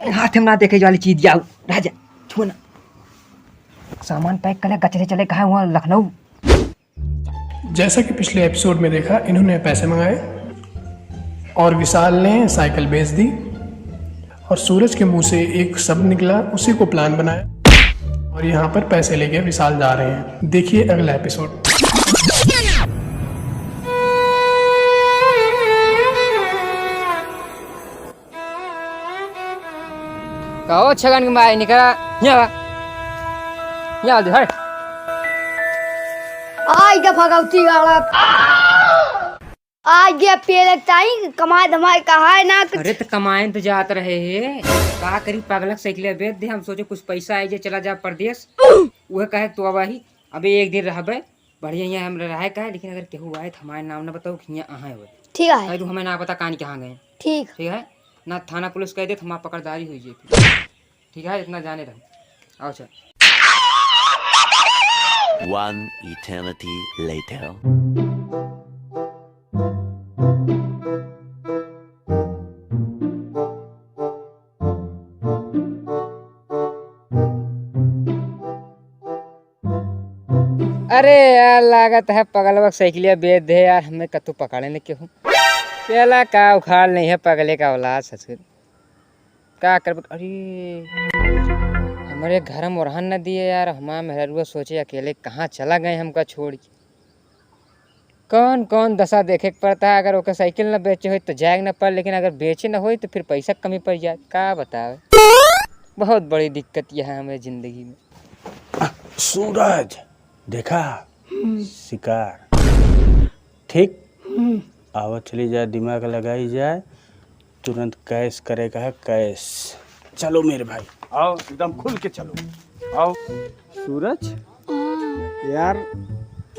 हाथ में ना देखे वाली चीज जाओ राजा छुआ ना। सामान पैक करे गचरे चले कहा हुआ लखनऊ। जैसा कि पिछले एपिसोड में देखा, इन्होंने पैसे मंगाए और विशाल ने साइकिल बेच दी और सूरज के मुंह से एक शब्द निकला, उसी को प्लान बनाया और यहाँ पर पैसे लेके विशाल जा रहे हैं। देखिए अगला एपिसोड। कहो छगन के भाई निकला यहाँ दे हट। आज का भगवती गाड़ा आज ये पेड़ टाइम कमाए धमाए कहा है ना कुछ। अरे तो कमाए तो जात रहे है का करी पागलक साइकिल बेच दे। हम सोचे कुछ पैसा आई जे चला जा परदेश। वह कहे तो अब ही अबे एक दिन रहबे बढ़िया यहाँ हम रहे का है। लेकिन अगर केहू आए तो हमारे नाम ना बताओ कि यहाँ आए हुए। ठीक है तू हमें ना पता कहानी कहाँ गए। ठीक है ना थाना पुलिस कह दे तो हमारा पकड़दारी हुई जेती। ठीक है इतना जाने रहो। आओ चल। One eternity later. अरे यार लागत है पगलवा साइकिलिया बेच दे यार। हमें कतू पकड़े न क्यों पेला का उखाड़ नहीं है पगले का औलाद ससुर का कर। अरे हमारे घर में ओरहन न दिए यार। हमारा मेहरुआ सोचे अकेले कहाँ चला गए हमका छोड़ के। कौन कौन दशा देखे पड़ता है। अगर ओके साइकिल न बेचे हो तो जाएग न पड़, लेकिन अगर बेचे न हो तो फिर पैसा कमी पड़ जाए। का बतावे बहुत बड़ी दिक्कत यह है हमारी जिंदगी में। सूरज देखा शिकार ठीक आवत चली जाए, दिमाग लगाई जाए, तुरंत कैश करेगा है कैश। चलो मेरे भाई आओ एकदम खुल के चलो आओ। सूरज यार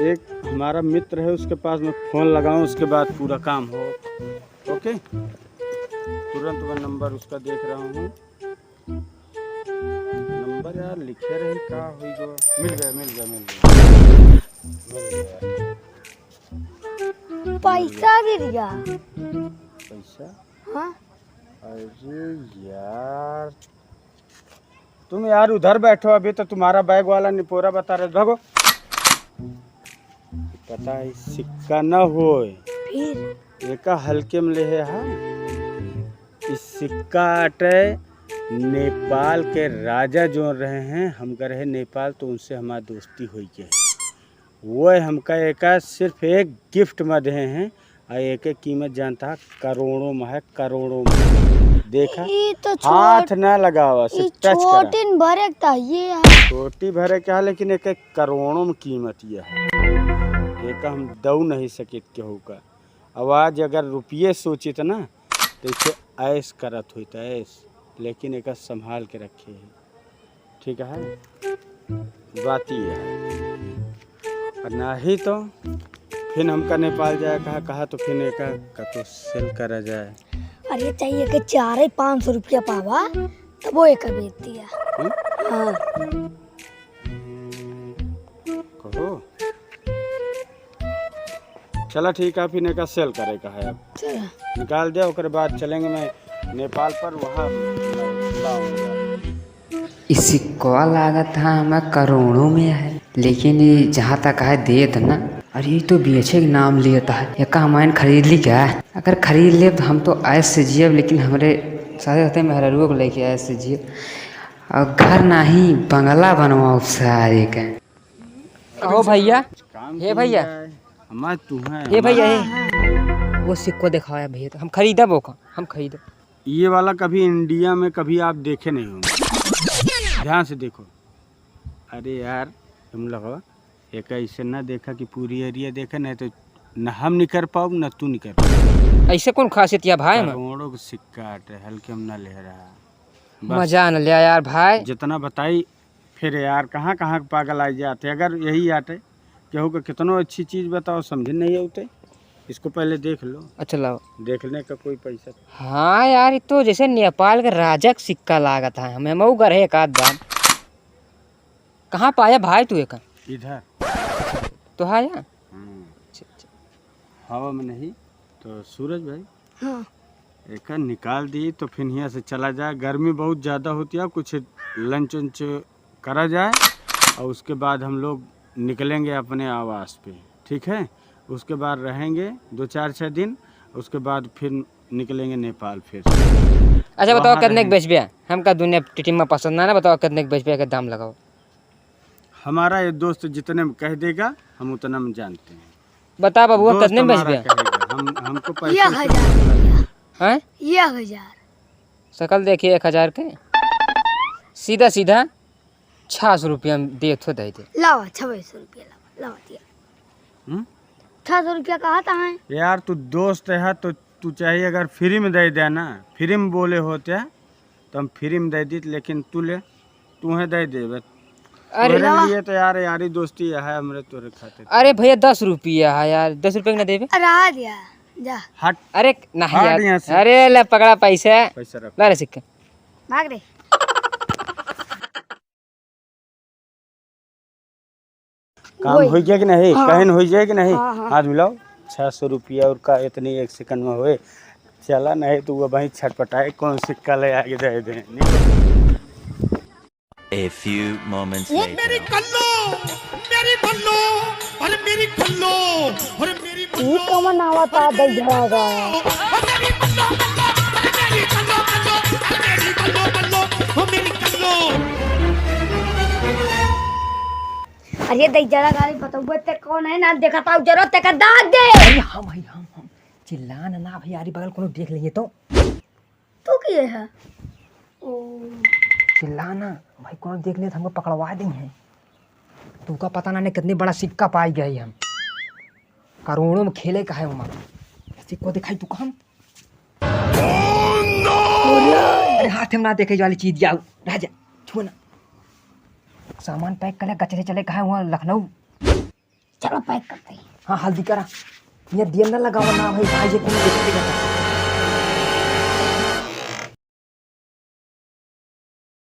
एक हमारा मित्र है उसके पास मैं फ़ोन लगाऊं उसके बाद पूरा काम हो। ओके तुरंत मैं नंबर उसका देख रहा हूँ। नंबर यार लिखे रही का हुई गो। मिल गया पैसा गिर गया। पैसा हाँ अरे यार तुम यार उधर बैठो, अभी तो तुम्हारा बैग वाला निपोरा बता रहे। भागो पता है सिक्का न होए फिर एक हल्के में ले है। हाँ इस सिक्का अटे नेपाल के राजा जो रहे हैं, हम गए रहे नेपाल तो उनसे हमारी दोस्ती हुई के वो हमका एक सिर्फ एक गिफ्ट में दे हैं और एक कीमत जानता करोड़ों में है, करोड़ों में। देखा तो हाथ ना लगावा सिर्फ टच करा। छोटी भरे का ये है छोटी भरे क्या लेकिन एक करोड़ों में कीमत ये है। एक हम दऊ नहीं सकित केहू का आवाज। अगर रुपये सोचित ना तो इसे ऐस करत हुई तो ऐस, लेकिन एक संभाल के रखे है। ठीक है बात ये है और ना ही तो फिर हमका नेपाल जाए कहा तो फिर एक तो सेल करा जाए। अरे चाहिए कि 400-500 रुपया पावा तब वो एक बेच दिया। हाँ कहो चला ठीक है फिर एक सेल करे का है। अब चला निकाल दिया उसके बाद चलेंगे मैं नेपाल पर वहाँ लाऊंगा। इस सिक्का लागत था हमें करोड़ों में है, लेकिन जहाँ तक है देत ना। अरे ये तो बेचे के नाम लेता है। एक हमारे खरीद ली क्या। अगर खरीद ले तो हम तो ऐसे जियब, लेकिन हमारे सारे रहते मेहरुआ को लेके ऐसे जियब और घर ना ही बंगला बनवाओ सारे का। कहो भैया ये भैया हमार तू है ये भैया ये वो सिक्को दिखाया भैया तो हम खरीदा वो का हम खरीदा। ये वाला कभी इंडिया में कभी आप देखे नहीं होंगे, ध्यान से देखो। अरे यार तुम लोग एक ऐसे ना देखा कि पूरी एरिया देखा, नहीं तो न हम नहीं कर पाओ न तू नहीं कर पाओ। ऐसे कौन खासियत या भाई में करोड़ों का सिक्का हल्के में न ले रहा। मजा न लिया यार भाई। जितना बताई फिर यार कहाँ कहाँ पागल आ जाते। अगर यही आते केहू का कितनो अच्छी चीज़ बताओ समझ नहीं आते। इसको पहले देख लो। अच्छा लाओ देखने का कोई पैसा। हाँ यार ये तो जैसे नेपाल का राजा का सिक्का लागत है। हमें मऊ कर एक आध दाम कहाँ पाया भाई तू एक इधर तो है यार। हवा में नहीं तो सूरज भाई हाँ एक निकाल दी तो फिर यहाँ से चला जाए, गर्मी बहुत ज़्यादा होती है, कुछ लंच वंच करा जाए और उसके बाद हम लोग निकलेंगे अपने आवास पे, ठीक है। उसके बाद रहेंगे 2-4-6 दिन, उसके बाद फिर निकलेंगे नेपाल फिर। अच्छा बताओ वहाँ कितने के रहेंगे। बेचबे? हमका दुनिया टिटी में पसंद ना बताओ कितने के बेचबे का दाम लगाओ। हमारा ये दोस्त जितने में कह देगा हम उतना में जानते हैं। बता बाबू दोस्त कितने में हमारा बेचबे? कहेगा, हमको पैसे 1000 हैं 1000 शकल देखिए 1000 के सीधा सीधा 600 रुपया में दे तो दे दे। लावा 2600 रुपया लावा दिया। हम्म? 600 रुपया कहा था है? यार तू दोस्त है तो तू चाहिए अगर फ्री में दे देना, फ्री में बोले होते तो हम फ्री में दे दी, लेकिन तू ले तू है दे दे बस। अरे मेरे लिए तो यार यारी दोस्ती है हमरे तोरे खाते। अरे भैया 10 रुपया है यार, 10 रुपये ना देबे? रहा दिया जा हट अरे नहीं हट यार, यहाँ से। अरे ले पकड़ा पैसा, पैसा रख। ला रे सिक्के। भाग रे। काम हो जाए कि नहीं? हाँ। कहन हो जाए कि नहीं? हाँ, हाँ। हाथ मिलाओ। 600 रुपया और का इतनी 1 सेकंड में हुए, चला नहीं तो वो वहीं छटपटाए कौन सिक्का ले आगे दे दे। A few moments later. ये कमन आवा था दई जाएगा। अरे दई जरा गाड़ी बताओ ते कौन है ना देखा था जरूरत ते का दाग दे। अरे हाँ भाई हम चिल्ला ना भाई, यारी बगल कोनो देख लेंगे तो तू किए है? ओ चिल्ला ना भाई, कोनो देख ले तो हमको पकड़वा देंगे। तू का पता ना कितने बड़ा सिक्का पाई गए हम, करोड़ों में खेले का है उमा सिक्को दिखाई तू हम। अरे हाथ में ना देखे वाली चीज जाओ राजा छू ना। सामान पैक कर गचरे चले कहा वहाँ लखनऊ। चलो पैक करते हैं। हाँ हल्दी करा, ये दिया ना लगाओ ना भाई, भाई ये कौन देखेगा।